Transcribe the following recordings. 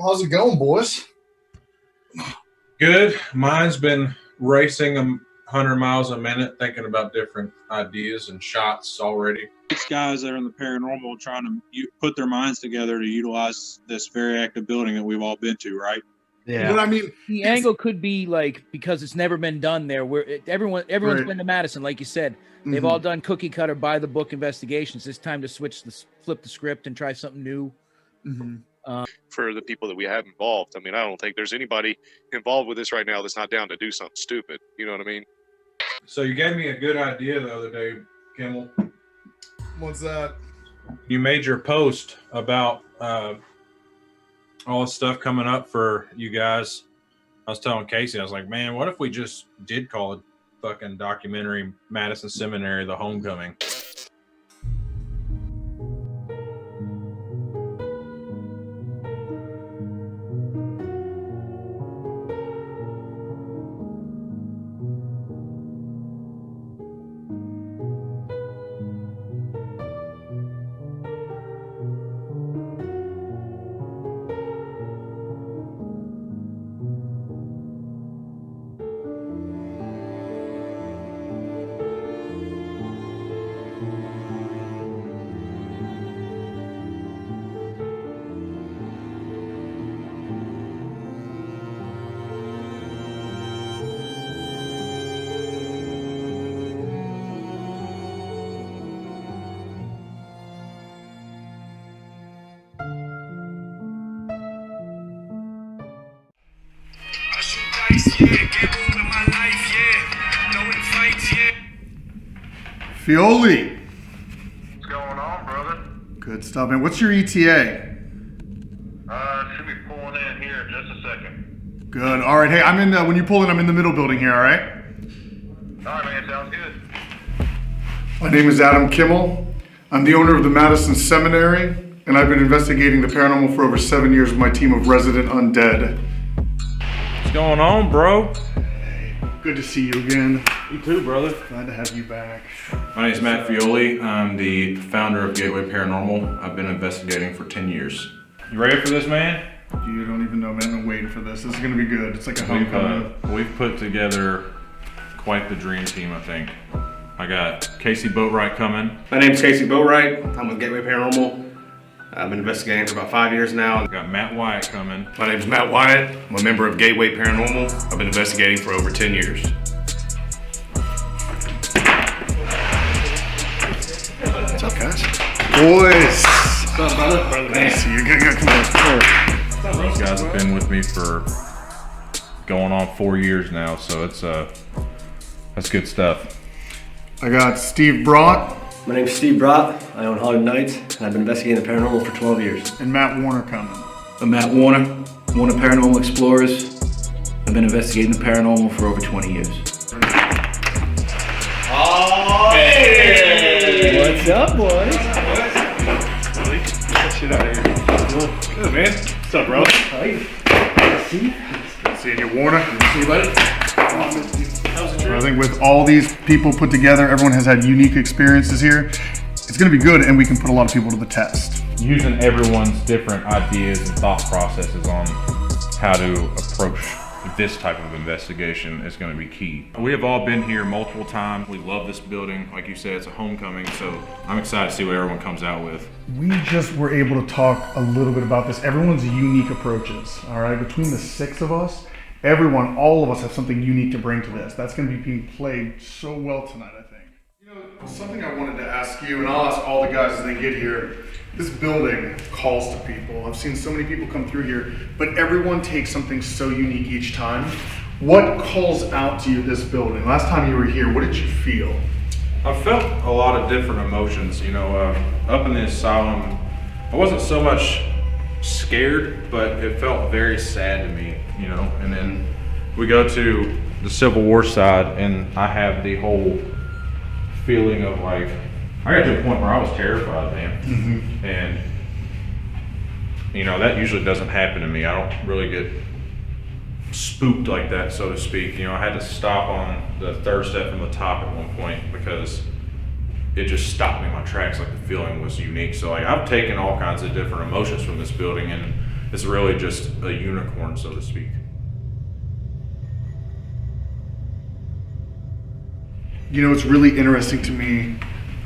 How's it going, boys? Good. Mine's been racing 100 miles a minute, thinking about different ideas and shots already. These guys that are in the paranormal trying to put their minds together to utilize this very active building that we've all been to, right? Yeah. You know what I mean? The angle could be like, because it's never been done there, where everyone's Right. been to Madison, like you said. They've all done cookie cutter by the book investigations. It's time to flip the script and try something new. For the people that we have involved. I mean, I don't think there's anybody involved with this right now that's not down to do something stupid. You know what I mean? So you gave me a good idea the other day, Kimmel. What's that? You made your post about all the stuff coming up for you guys. I was telling Casey, I was like, man, what if we just did call it fucking documentary Madison Seminary, The Homecoming? Fioli. What's going on, brother? Good stuff, man. What's your ETA? Should be pulling in here in just a second. Good. All right. Hey, I'm in. When you pull in, I'm in the middle building here. All right. All right, man. Sounds good. My name is Adam Kimmel. I'm the owner of the Madison Seminary, and I've been investigating the paranormal for over 7 years with my team of resident undead. What's going on, bro? Good to see you again. You too, brother. Glad to have you back. My name is Matt Fioli. I'm the founder of Gateway Paranormal. I've been investigating for 10 years. You ready for this, man? You don't even know, man. I've been waiting for this. This is gonna be good. It's like a homecoming. We've put together quite the dream team, I think. I got Casey Boatwright coming. My name's Casey Boatwright. I'm with Gateway Paranormal. I've been investigating for about 5 years now. I got Matt Wyatt coming. My name's Matt Wyatt. I'm a member of Gateway Paranormal. I've been investigating for over 10 years. What's up, guys? Boys. What's up, brother? Nice to see you. Come on. These guys have been with me for going on 4 years now, so that's good stuff. I got Steve Brott My name's Steve Brott. I own Hollywood Nights, and I've been investigating the paranormal for 12 years. and Matt Warner coming. I'm Matt Warner, one of Paranormal Explorers. I've been investigating the paranormal for over 20 years. Oh, hey! What's up, boys? Get shit out of here. Good, man. What's up, bro? Seeing you, Warner. See you, buddy. I think with all these people put together, everyone has had unique experiences here. It's going to be good, and we can put a lot of people to the test. Using everyone's different ideas and thought processes on how to approach this type of investigation is going to be key. We have all been here multiple times. We love this building. Like you said, it's a homecoming, so I'm excited to see what everyone comes out with. We just were able to talk a little bit about this. Everyone's unique approaches, all right? Between the six of us, all of us have something unique to bring to this. That's going to be being played so well tonight, I think. You know, something I wanted to ask you, and I'll ask all the guys as they get here. This building calls to people. I've seen so many people come through here, but everyone takes something so unique each time. What calls out to you this building? Last time you were here, what did you feel? I felt a lot of different emotions, up in the asylum. I wasn't so much scared, but it felt very sad to me, and then we go to the Civil War side and I have the whole feeling of like, I got to a point where I was terrified, man. Mm-hmm. And that usually doesn't happen to me. I don't really get spooked like that, so to speak. I had to stop on the third step from the top at one point because it just stopped me in my tracks. Like the feeling was unique. So like I've taken all kinds of different emotions from this building, and it's really just a unicorn, so to speak. You know, it's really interesting to me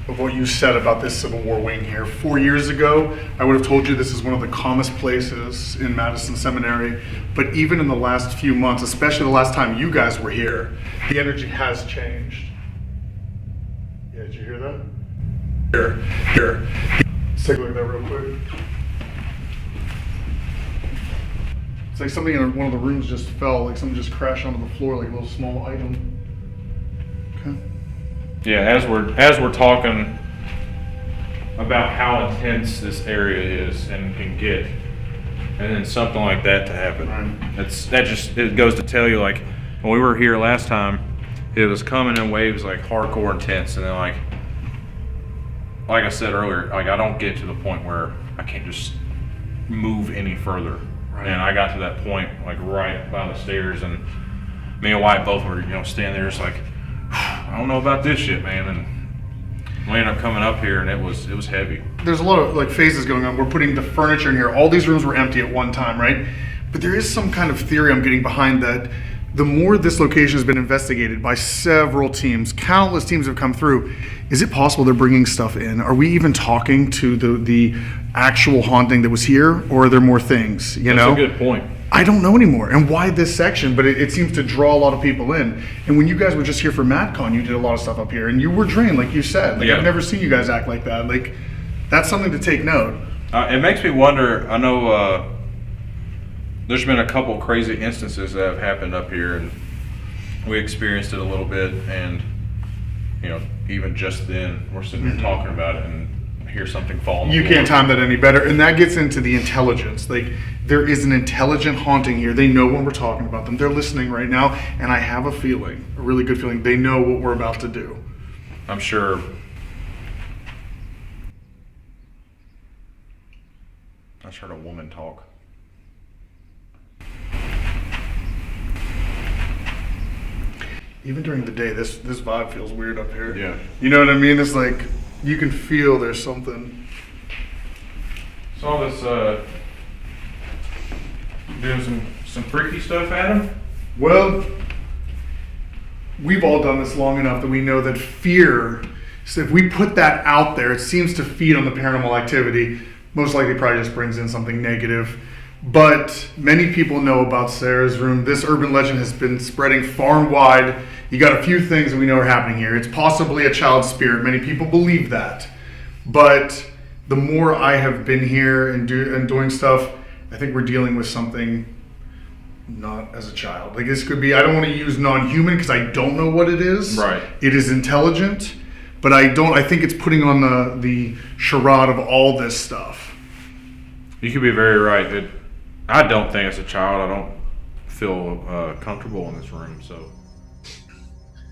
of what you said about this Civil War wing here. 4 years ago, I would have told you this is one of the calmest places in Madison Seminary. But even in the last few months, especially the last time you guys were here, the energy has changed. Yeah, did you hear that? Here. Let's take a look at that real quick. It's like something in one of the rooms just fell, like something just crashed onto the floor, like a little small item. Okay. Yeah, as we're talking about how intense this area is and can get, and then something like that to happen, it goes to tell you, like when we were here last time, it was coming in waves like hardcore intense, and then like I said earlier, like I don't get to the point where I can't just move any further, and I got to that point like right by the stairs, and me and Wyatt both were standing there just like, I don't know about this shit, man, and we ended up coming up here, and it was heavy. There's a lot of like phases going on. We're putting the furniture in here. All these rooms were empty at one time, right? But there is some kind of theory I'm getting behind that. The more this location has been investigated by several teams, countless teams have come through. Is it possible they're bringing stuff in? Are we even talking to the actual haunting that was here, or are there more things? That's a good point. I don't know anymore. And why this section? But it seems to draw a lot of people in. And when you guys were just here for MadCon, you did a lot of stuff up here, and you were drained, like you said. Like I've never seen you guys act like that. Like that's something to take note. It makes me wonder. I know there's been a couple crazy instances that have happened up here, and we experienced it a little bit. And even just then, we're sitting here talking about it, and hear something fall. You can't time that any better, and that gets into the intelligence. Like there is an intelligent haunting here. They know when we're talking about them. They're listening right now, and I have a feeling, a really good feeling, they know what we're about to do. I'm sure. I just heard a woman talk. Even during the day, this vibe feels weird up here. Yeah. You know what I mean? It's like you can feel there's something. Saw this doing some freaky stuff, Adam? Well, we've all done this long enough that we know that fear, so if we put that out there, it seems to feed on the paranormal activity. Most likely probably just brings in something negative. But many people know about Sarah's room. This urban legend has been spreading far and wide. You got a few things that we know are happening here. It's possibly a child spirit. Many people believe that. But the more I have been here and doing stuff, I think we're dealing with something not as a child. Like this could be, I don't want to use non-human because I don't know what it is. Right. It is intelligent, but I think it's putting on the charade of all this stuff. You could be very right. I don't think as a child, I don't feel comfortable in this room, so.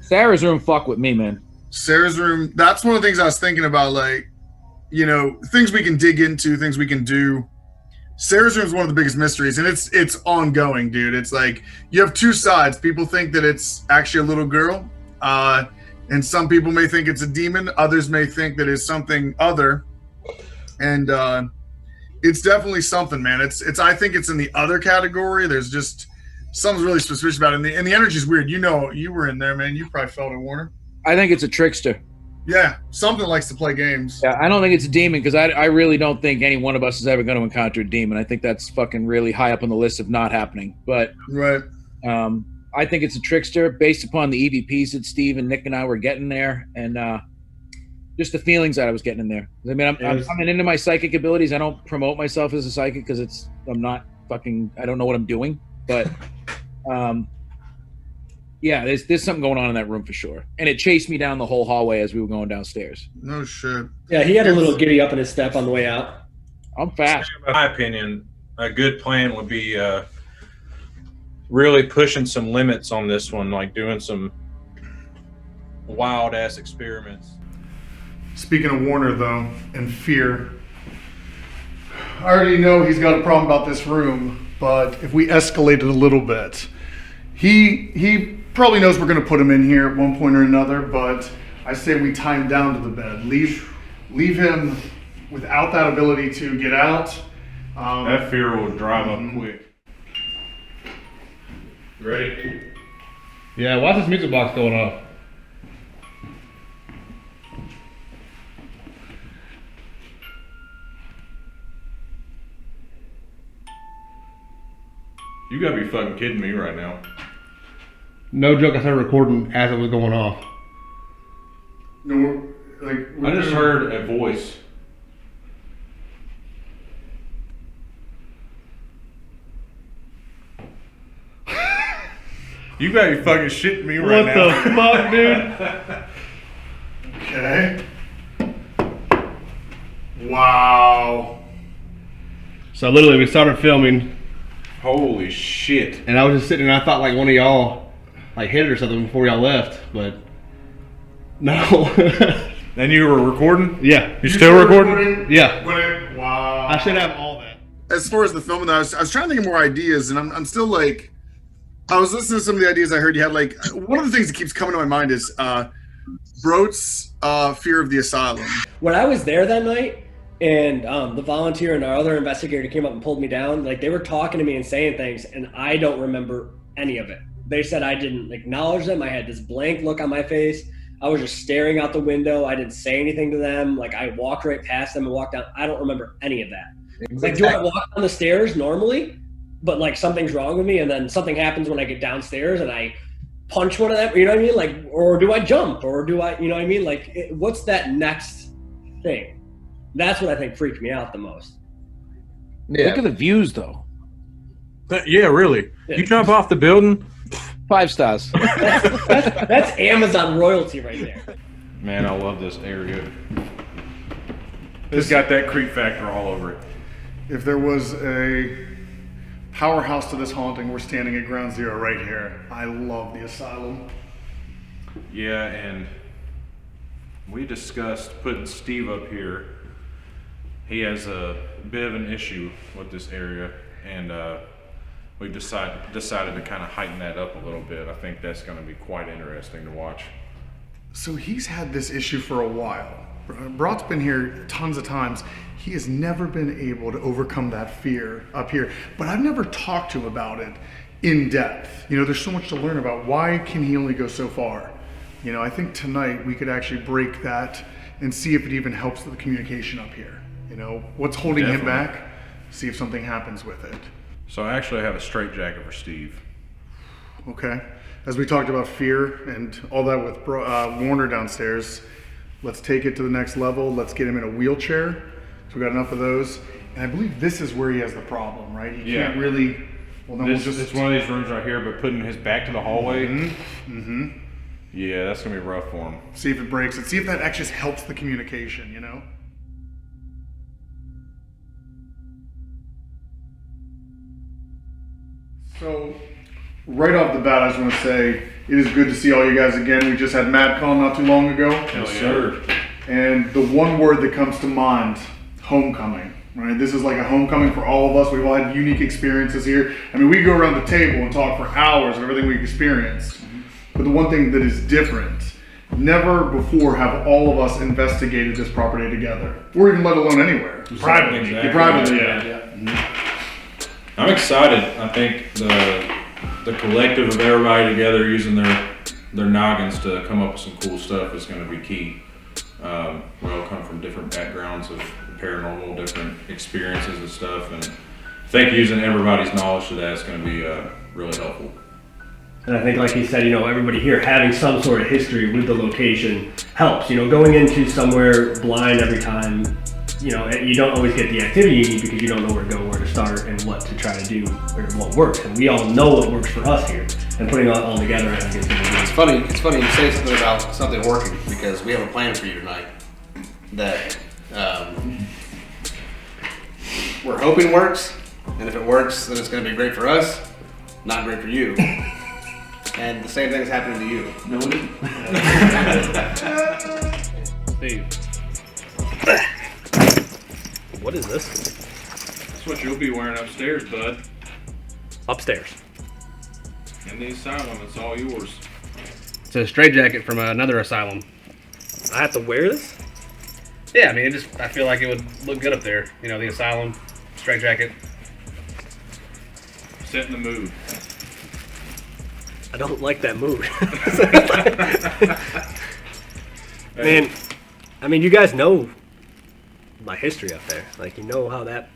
Sarah's room fuck with me, man. Sarah's room, that's one of the things I was thinking about, like, things we can dig into, things we can do. Sarah's room is one of the biggest mysteries, and it's ongoing, dude. It's like, you have two sides. People think that it's actually a little girl, and some people may think it's a demon. Others may think that it's something other, and it's definitely something, man. I think it's in the other category. There's just something's really suspicious about it. And the energy's weird. You were in there, man. You probably felt it, Warner. I think it's a trickster. Yeah, something likes to play games. Yeah, I don't think it's a demon because I really don't think any one of us is ever going to encounter a demon. I think that's fucking really high up on the list of not happening. But right. I think it's a trickster based upon the EVPs that Steve and Nick and I were getting there, and just the feelings that I was getting in there. I mean, I'm coming into my psychic abilities. I don't promote myself as a psychic because I don't know what I'm doing. But yeah, there's something going on in that room for sure. And it chased me down the whole hallway as we were going downstairs. No shit. Yeah, he had a little giddy up in his step on the way out. I'm fast. In my opinion, a good plan would be really pushing some limits on this one, like doing some wild ass experiments. Speaking of Warner, though, and fear, I already know he's got a problem about this room, but if we escalate it a little bit, he probably knows we're going to put him in here at one point or another, but I say we tie him down to the bed. Leave him without that ability to get out, That fear will drive up quick. Ready? Yeah, why's this music box going off? You gotta be fucking kidding me right now. No joke, I started recording as it was going off. No, I just heard a voice. You gotta be fucking shitting me right now. What the fuck, dude? Okay. Wow. So literally we started filming. Holy shit. And I was just sitting and I thought like one of y'all like hit it or something before y'all left, but no. And you were recording? Yeah. You still recording? Yeah. Wow. I should have all that. As far as the filming, I was trying to think of more ideas, and I'm still like, I was listening to some of the ideas I heard you had. Like, one of the things that keeps coming to my mind is Brote's fear of the asylum. When I was there that night, and the volunteer and our other investigator came up and pulled me down, like they were talking to me and saying things, and I don't remember any of it. They said I didn't acknowledge them. I had this blank look on my face. I was just staring out the window. I didn't say anything to them. Like I walked right past them and walked down. I don't remember any of that. Like, do I walk down the stairs normally? But like something's wrong with me, and then something happens when I get downstairs and I punch one of them, you know what I mean? Like, or do I jump, or do I, you know what I mean? Like, what's that next thing? That's what I think freaked me out the most. Yeah. Look at the views, though. Yeah, really. Yeah. You jump off the building, 5 stars. That's Amazon royalty right there. Man, I love this area. It's got that creep factor all over it. If there was a powerhouse to this haunting, we're standing at ground zero right here. I love the asylum. Yeah, and we discussed putting Steve up here. He has a bit of an issue with this area, and we've decided to kind of heighten that up a little bit. I think that's going to be quite interesting to watch. So he's had this issue for a while. Brock's been here tons of times. He has never been able to overcome that fear up here, but I've never talked to him about it in depth. You know, there's so much to learn about. Why can he only go so far? You know, I think tonight we could actually break that and see if it even helps with the communication up here. You know, what's holding him back? See if something happens with it. So I actually have a straitjacket for Steve. Okay. As we talked about fear and all that with Warner downstairs, let's take it to the next level. Let's get him in a wheelchair. So we got enough of those. And I believe this is where he has the problem, right? He can't really, well, then it's one of these rooms right here, but putting his back to the hallway. Yeah, that's gonna be rough for him. See if it breaks it. See if that actually helps the communication, you know? So, right off the bat, I just want to say it is good to see all you guys again. We just had MadCon not too long ago. Yes, sir. And the one word that comes to mind, homecoming, right? This is like a homecoming for all of us. We've all had unique experiences here. I mean, we go around the table and talk for hours of everything we've experienced. But the one thing that is different, never before have all of us investigated this property together, or even let alone anywhere. Privately. Exactly. Privately, yeah. I'm excited. I think the collective of everybody together using their noggins to come up with some cool stuff is going to be key. We all come from different backgrounds of paranormal, different experiences and stuff, and I think using everybody's knowledge to that is going to be really helpful. And I think, like he said, you know, everybody here having some sort of history with the location helps. You know, going into somewhere blind every time, you know, you don't always get the activity you need because you don't know where to go, where to start, and what to try to do, or what works. And we all know what works for us here. And putting it all together, I think, is going to be good. It's funny you say something about something working, because we have a plan for you tonight that we're hoping works. And if it works, then it's going to be great for us, not great for you. And the same thing is happening to you. No, it isn't. Steve. What is this? That's what you'll be wearing upstairs, bud. Upstairs. In the asylum, it's all yours. It's a straitjacket from another asylum. I have to wear this? Yeah, I mean, I feel like it would look good up there. You know, the asylum, Straight jacket. Set in the mood. I don't like that mood. I mean, you guys know my history up there. Like, you know how that.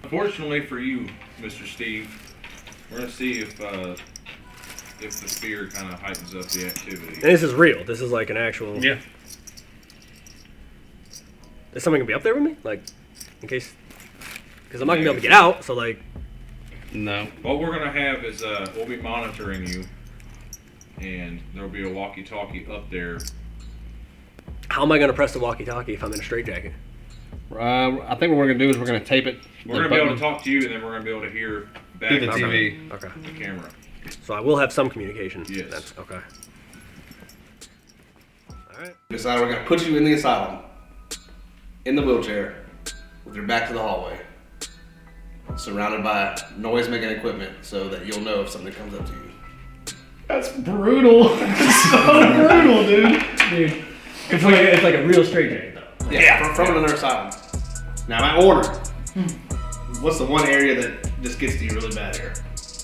Unfortunately for you, Mr. Steve, we're gonna see if the fear kind of heightens up the activity. And this is real. This is like an actual. Yeah. Is someone gonna be up there with me? Like, in case. Because I'm not gonna be able to get out. So like. No. What we're gonna have is we'll be monitoring you, and there'll be a walkie-talkie up there. How am I gonna press the walkie-talkie if I'm in a straitjacket? I think what we're gonna do is we're gonna tape it. We're gonna be able to talk to you, and then we're gonna be able to hear back through the to TV. Okay. the camera. So I will have some communication. Yes. That's okay. All right. Decide we're gonna put you in the asylum, in the wheelchair, with your back to the hallway, surrounded by noise-making equipment, so that you'll know if something comes up to you. That's brutal. It's so brutal, dude. It's like a real straitjacket though. Yeah, from another asylum. Now, my order. What's the one area that just gets to you really bad here?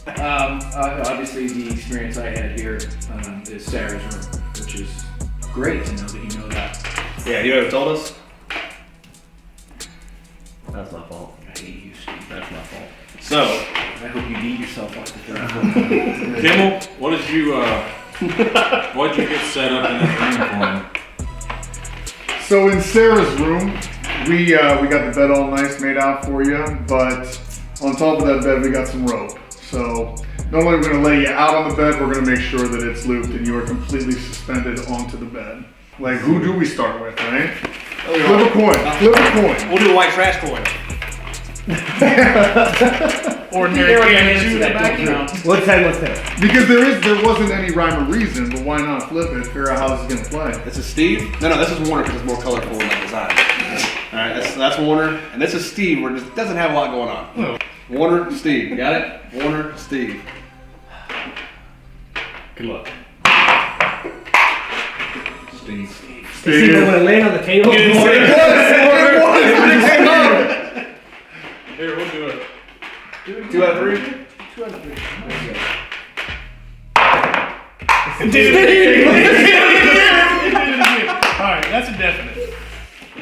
Obviously, the experience I had here is Sarah's room, which is great to know that you know that. Yeah, you ever told us? That's my fault. I hate you, Steve. That's my fault. So, I hope you beat yourself off the third. Kimmel, what did you get set up in that room for? So in Sarah's room, we got the bed all nice made out for you, but on top of that bed we got some rope. So not only are we going to lay you out on the bed, we're going to make sure that it's looped and you are completely suspended onto the bed. Like, who do we start with, right? Flip a coin. Flip a coin. We'll do a white trash coin. Ordinary candy in the background. What's 10? What's 10? Because there wasn't any rhyme or reason, but why not flip it? Figure out how this is gonna play. This is Steve. No, this is Warner because it's more colorful in that design. All right, that's Warner, and this is Steve, where it doesn't have a lot going on. No. Warner, Steve. Got it? Warner, Steve. Good luck. Steve. Is he going to land on the table? Here, we'll do it. 2 out of 3. 2 out of 3. Alright, that's a definite.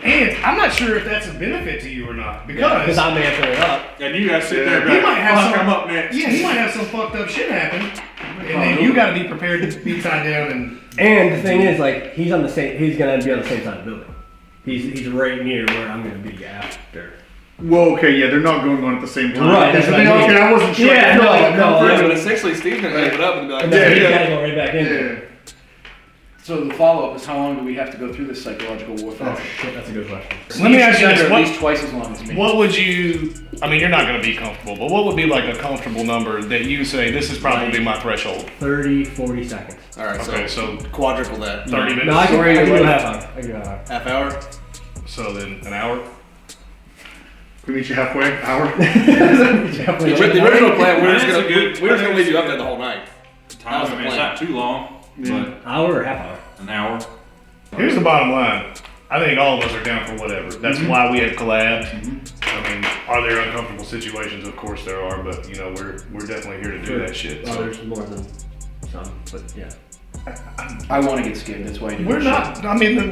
And I'm not sure if that's a benefit to you or not. Because I'm answering up. And you guys sit there he might have come up next. Yeah, he might have some fucked up shit happen. And then you gotta be prepared to be tied down And the thing is, like, he's gonna be on the same side of the building. He's right near where I'm gonna be after. Well, okay, yeah, they're not going on at the same time. Right, that's what I mean. Okay, I wasn't sure. Yeah, no. But essentially, Steve's gonna leave it up and be like, And then he's gotta go right back in. Yeah. So the follow-up is how long do we have to go through this psychological warfare? Oh shit, that's a good question. Let me ask you guys this: are at least twice as long as me. What would you? I mean, you're not going to be comfortable, but what would be like a comfortable number that you say this is probably my threshold? 30, 40 seconds. all right, Okay, so so quadruple that. 30 minutes. No, I can do a half hour. I can do a half hour. Half hour. So then an hour. Can we meet you halfway? Hour? The original plan, we're just That's gonna leave you up there the whole night. Time, I mean, it's not too long, but Hour or half hour? an hour. Here's the bottom line. I think all of us are down for whatever. That's why we have collabed. I mean, are there uncomfortable situations? Of course there are, but you know, we're definitely here to do that shit. Oh, So. there's more than some, but yeah. I want to get skinned. That's why I do We're this not. I mean,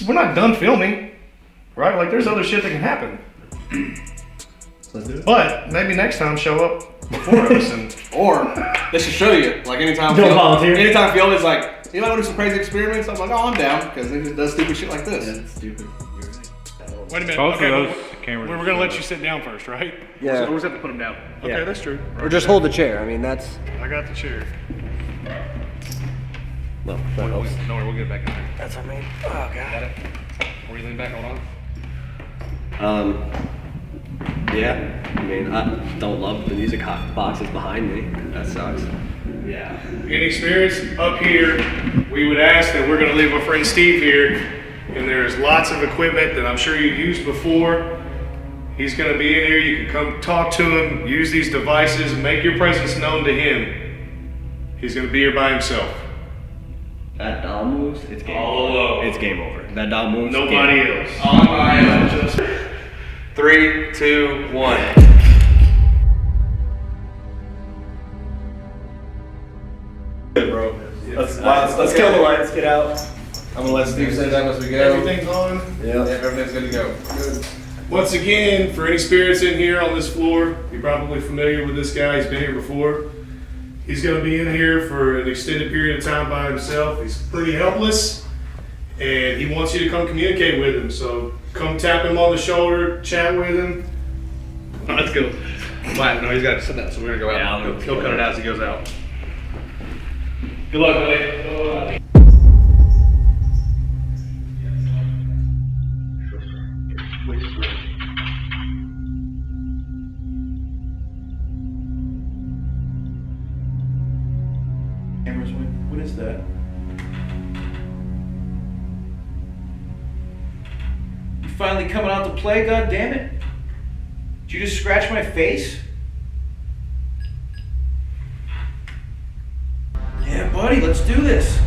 we're not done filming, right? Like, there's other shit that can happen. Let's do it. But maybe next time show up before us and. Or they should show you. Like anytime. Don't volunteer. Anytime Fiona's like, you might want to do some crazy experiments. I'm like, oh, I'm down because he just does stupid shit like this. That's stupid. You're right. Wait a minute. Both Okay, of those but cameras. we're gonna let you sit down first, right? Yeah. So we'll just have to put him down. Okay, Yeah. that's true. Or just hold the chair. I mean, that's. I got the chair. No, that helps. Don't worry, we'll get it back in there. That's what I mean. Oh, God. Got it? Or you lean back, hold on. Yeah. I mean, I don't love the music boxes behind me. That sucks. Yeah. Inexperienced up here, we would ask that we're going to leave our friend Steve here, and there's lots of equipment that I'm sure you've used before. He's going to be in here. You can come talk to him, use these devices, and make your presence known to him. He's going to be here by himself. That doll moves, it's game All over. alone. It's game over. That doll moves. Nobody game else. over. 3, 2, 1. Good, bro. Let's kill the lights. Get out. I'm gonna let Steve say that as we go. Everything's on? Yeah, everything's good to go. Good. Once again, for any spirits in here on this floor, you're probably familiar with this guy. He's been here before. He's going to be in here for an extended period of time by himself. He's pretty helpless, and he wants you to come communicate with him. So come tap him on the shoulder, chat with him. Oh, let's go. Why? No, he's got to sit down, so we're going to go out. Yeah, He'll cut it out as he goes out. Good luck, buddy. Cameras, what is that? You finally coming out to play, goddammit? Did you just scratch my face? Yeah, buddy, let's do this.